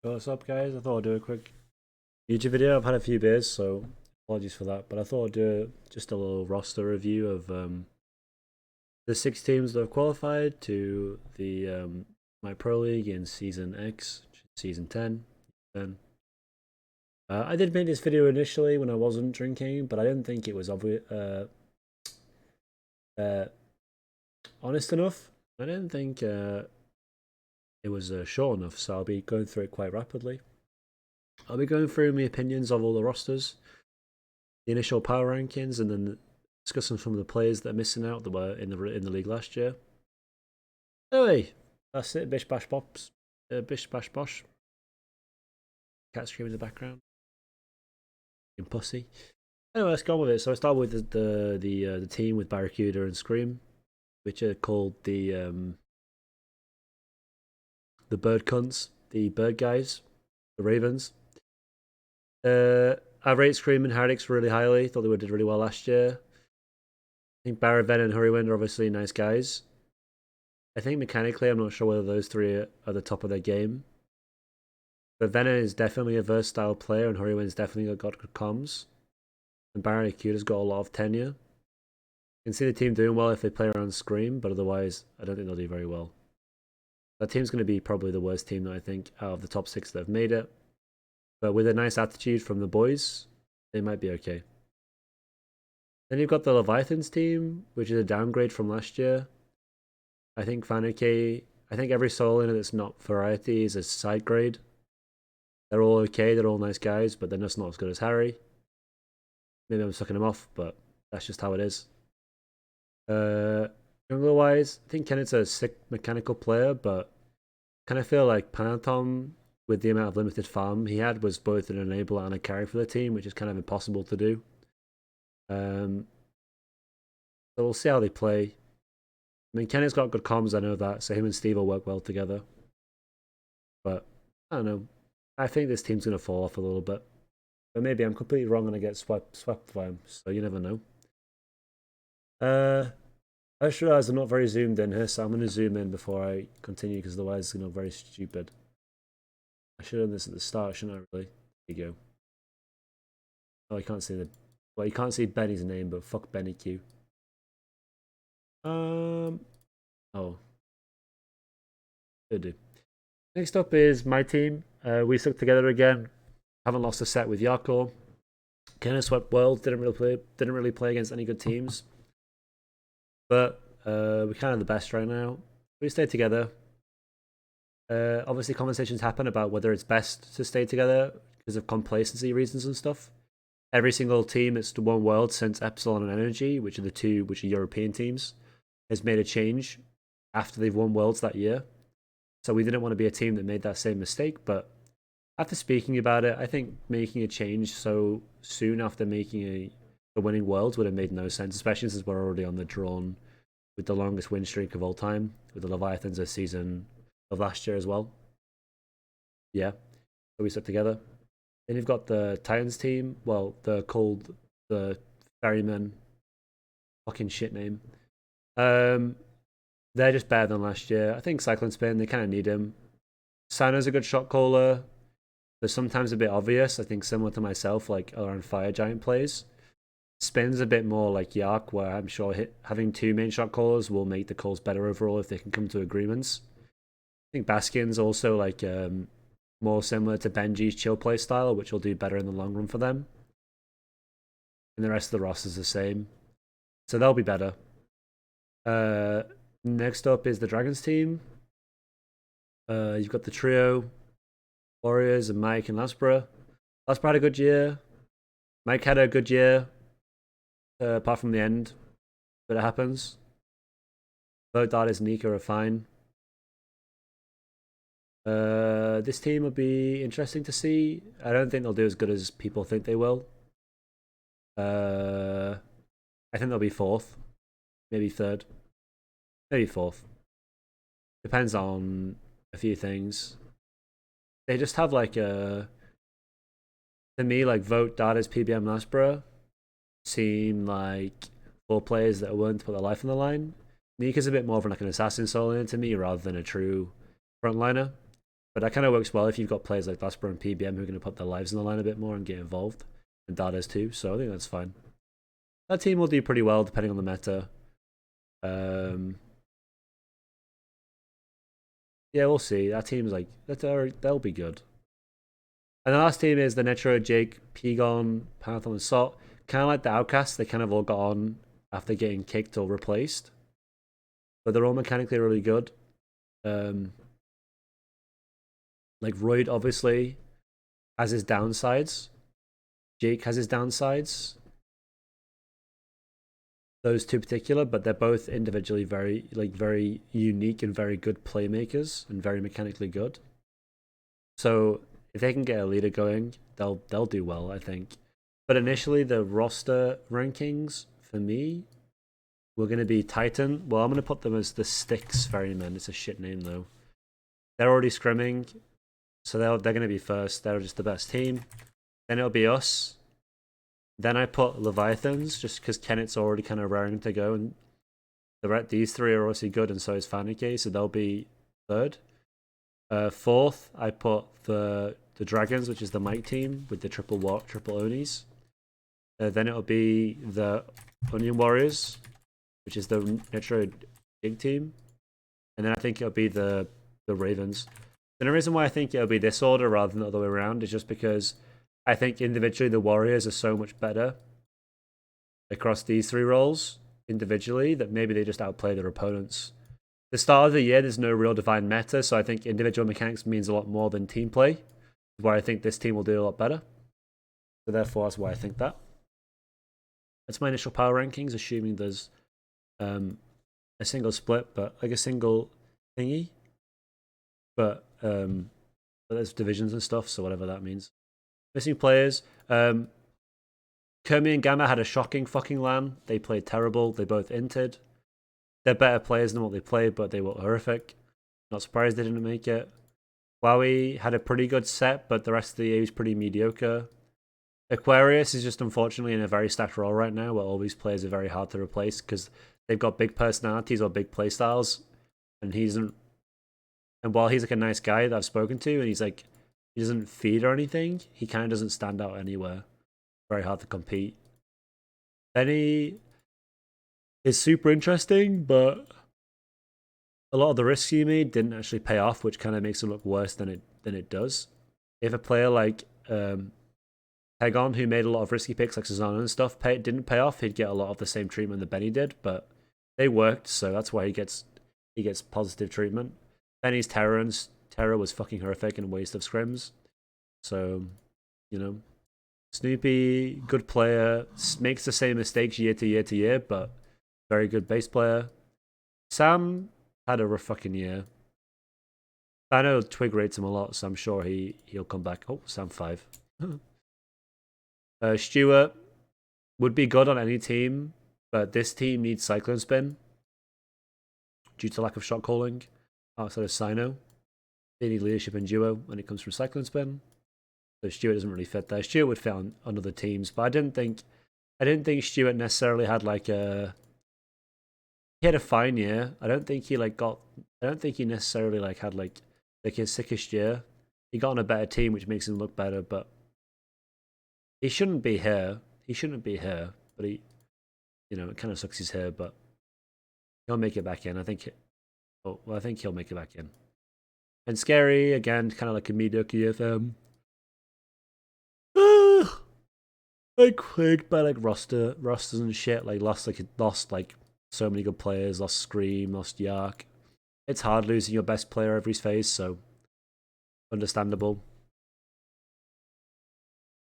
What's up, guys? I thought I'd do a quick YouTube video. I've had a few beers, so apologies for that. But I thought I'd do just a little roster review of the 6 teams that have qualified to the my Pro League in Season X, Season 10. I did make this video initially when I wasn't drinking, but I didn't think it was obvious, honest enough. I didn't think it was short enough, so I'll be going through it quite rapidly. I'll be going through my opinions of all the rosters, the initial power rankings, and then discussing some of the players that are missing out that were in the league last year. Anyway, that's it. Bish bash bops, bish bash bosh. Cat screaming in the background. In pussy. Anyway, let's go on with it. So I start with the team with Barracuda and Scream, which are called the bird cunts, the bird guys, the Ravens. I rate Scream and Hardix really highly. Thought they did really well last year. I think Barra, Ven, and Hurrywin are obviously nice guys. I think mechanically, I'm not sure whether those three are at the top of their game. But Venom is definitely a versatile player, and Hurrywin's definitely got good comms. And Barracuda's got a lot of tenure. You can see the team doing well if they play around Scream, but otherwise, I don't think they'll do very well. That team's going to be probably the worst team that I think out of the top 6 that have made it. But with a nice attitude from the boys, they might be okay. Then you've got the Leviathans team, which is a downgrade from last year. I think Fanuke, I think every soul in it that's not variety is a side grade. They're all okay, they're all nice guys, but they're just not as good as Harry. Maybe I'm sucking them off, but that's just how it is. Jungle-wise, I think Kenneth's a sick mechanical player, but I kind of feel like Panatom, with the amount of limited farm he had, was both an enabler and a carry for the team, which is kind of impossible to do. So we'll see how they play. I mean, Kenneth's got good comms, I know that, so him and Steve will work well together. But, I don't know. I think this team's going to fall off a little bit. But maybe I'm completely wrong and I get swept by him, so you never know. I just realised I'm not very zoomed in here, so I'm going to zoom in before I continue, because otherwise it's going to look very stupid. I should have done this at the start, shouldn't I, really? There you go. Oh, you can't see the... Well, you can't see Benny's name, but fuck Benny Q. Oh. Could do. Next up is my team. We stuck together again. Haven't lost a set with Yakor. Kind of swept world. Didn't really play against any good teams. But we're kind of the best right now. We stayed together. Obviously, conversations happen about whether it's best to stay together because of complacency reasons and stuff. Every single team that's won world since Epsilon and Energy, which are the two European teams, has made a change after they've won worlds that year. So we didn't want to be a team that made that same mistake, but after speaking about it, I think making a change so soon after making a winning world would have made no sense, especially since we're already on the drawn with the longest win streak of all time, with the Leviathans a season of last year as well. Yeah, so we stuck together. Then you've got the Titans team. Well, they're called the Ferrymen. Fucking shit name. They're just better than last year. I think Cyclone Spin, they kind of need him. Sano's a good shot caller. They're sometimes a bit obvious, I think similar to myself, like around Fire Giant plays. Spin's a bit more like Yark, where I'm sure having 2 main shot callers will make the calls better overall if they can come to agreements. I think Bastion's also like more similar to Benji's chill play style, which will do better in the long run for them. And the rest of the roster's the same. So they'll be better. Next up is the Dragons team. You've got the trio, Warriors and Mike and Laspera. Laspera had a good year. Mike had a good year, apart from the end, but it happens. Both Dardis and Nika are fine. This team will be interesting to see. I don't think they'll do as good as people think they will. I think they'll be 4th, maybe 3rd, maybe 4th. Depends on a few things. They just have like to me, like Vote, Dardis, PBM, Laspera seem like 4 players that are willing to put their life on the line. Nika's a bit more of like an assassin soul in it to me rather than a true frontliner. But that kind of works well if you've got players like Lasper and PBM who are going to put their lives on the line a bit more and get involved. And Dada's too, so I think that's fine. That team will do pretty well depending on the meta. Yeah, we'll see. That team's like, they'll be good. And the last team is the Netro, Jake, Pigon, Panthon, and Sot. Kind of like the Outcasts, they kind of all got on after getting kicked or replaced. But they're all mechanically really good. Like Royd obviously has his downsides. Jake has his downsides. Those two particular, but they're both individually very unique and very good playmakers and very mechanically good. So if they can get a leader going, they'll do well, I think. But initially, the roster rankings for me were going to be Titan. Well, I'm going to put them as the Styx Ferrymen. It's a shit name though. They're already scrimming, so they're going to be first. They're just the best team. Then it'll be us. Then I put Leviathans, just because Kennett's already kind of raring to go, and these three are also good, and so is Fanike, so they'll be third. Fourth, I put the Dragons, which is the Mike team with the triple Onis. Then it'll be the Onion Warriors, which is the Nitro Dig team. And then I think it'll be the Ravens. And the reason why I think it'll be this order rather than the other way around is just because I think individually the Warriors are so much better across these three roles individually that maybe they just outplay their opponents. The start of the year, there's no real defined meta, so I think individual mechanics means a lot more than team play, where I think this team will do a lot better. So therefore, that's why I think that. That's my initial power rankings, assuming there's a single split, but like a single thingy. But there's divisions and stuff, so whatever that means. Missing players. Kermi and Gamma had a shocking fucking LAN. They played terrible. They both inted. They're better players than what they played, but they were horrific. Not surprised they didn't make it. Wowie had a pretty good set, but the rest of the year was pretty mediocre. Aquarius is just unfortunately in a very stacked role right now, where all these players are very hard to replace because they've got big personalities or big playstyles, and he doesn't. And while he's like a nice guy that I've spoken to, and he doesn't feed or anything, he kind of doesn't stand out anywhere. Very hard to compete. Benny is super interesting, but a lot of the risks he made didn't actually pay off, which kind of makes it look worse than it does. If a player like Pegon, who made a lot of risky picks like Susanna and stuff, didn't pay off, he'd get a lot of the same treatment that Benny did, but they worked, so that's why he gets positive treatment. Benny's Terror was fucking horrific and a waste of scrims. So, Snoopy, good player, makes the same mistakes year to year to year, but very good base player. Sam had a rough fucking year. I know Twig rates him a lot, so I'm sure he'll come back. Oh, Sam 5. Stuart would be good on any team, but this team needs Cyclone Spin due to lack of shot calling outside of Sino. They need leadership and duo when it comes from Cyclone Spin. So Stuart doesn't really fit there. Stuart would fit on other teams, but I didn't think Stuart necessarily had like he had a fine year. I don't think he necessarily like had like his sickest year. He got on a better team, which makes him look better, but he shouldn't be here. But he, it kind of sucks he's here, but he'll make it back in. I think he'll make it back in. And Scary, again, kind of like a mediocre UFM. Like plagued by like rosters and shit. Like lost so many good players. Lost Scream, lost Yark. It's hard losing your best player every phase, so understandable.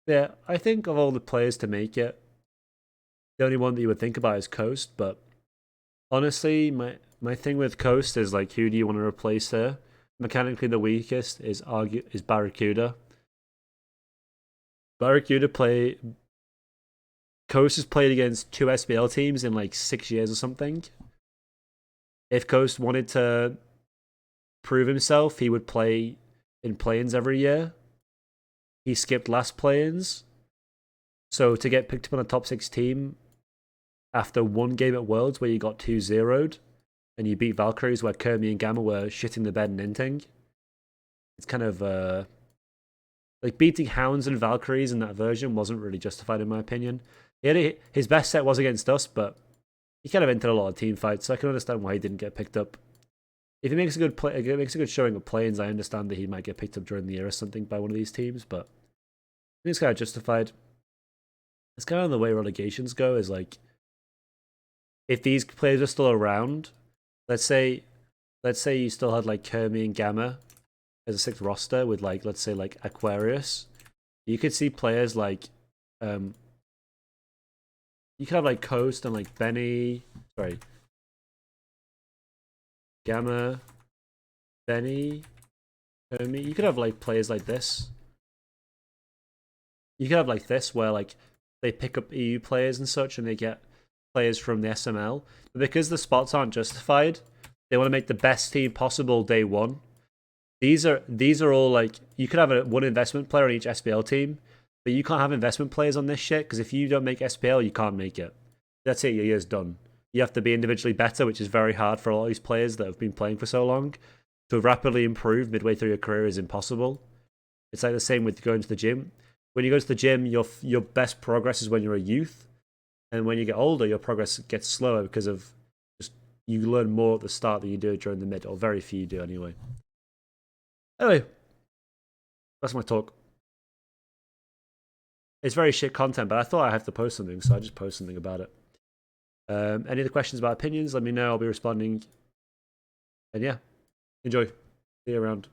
Yeah, I think of all the players to make it, the only one that you would think about is Coast. But honestly, my thing with Coast is like, who do you want to replace here? Mechanically, the weakest is Barracuda. Coast has played against 2 SBL teams in like 6 years or something. If Coast wanted to prove himself, he would play in play-ins every year. He skipped last play-ins. So to get picked up on a top 6 team after one game at Worlds where you got 2-0'd and you beat Valkyries where Kermi and Gamma were shitting the bed and inting, it's kind of like beating Hounds and Valkyries in that version wasn't really justified in my opinion. His best set was against us, but he kind of entered a lot of team fights, so I can understand why he didn't get picked up. If he makes a good play, makes a good showing of planes, I understand that he might get picked up during the year or something by one of these teams, but I think it's kind of justified. It's kind of the way relegations go, is like, if these players are still around, let's say you still had like Kermi and Gamma as a sixth roster with like, let's say like Aquarius, you could see players like, you could have like Coast and like Gamma, Benny, Kermi. You could have like players like this. You could have like this where like they pick up EU players and such, and they get players from the SML. But because the spots aren't justified, they want to make the best team possible day one. These are all like, you could have one investment player on each SPL team, but you can't have investment players on this shit, because if you don't make SPL, you can't make it. That's it, your year's done. You have to be individually better, which is very hard for a lot of these players that have been playing for so long. To rapidly improve midway through your career is impossible. It's like the same with going to the gym. When you go to the gym, your best progress is when you're a youth, and when you get older, your progress gets slower because of just, you learn more at the start than you do during the mid, or very few do anyway. Anyway, that's my talk. It's very shit content, but I thought I have to post something, so I just post something about it. Any other questions about opinions, let me know. I'll be responding. And yeah, enjoy. See you around.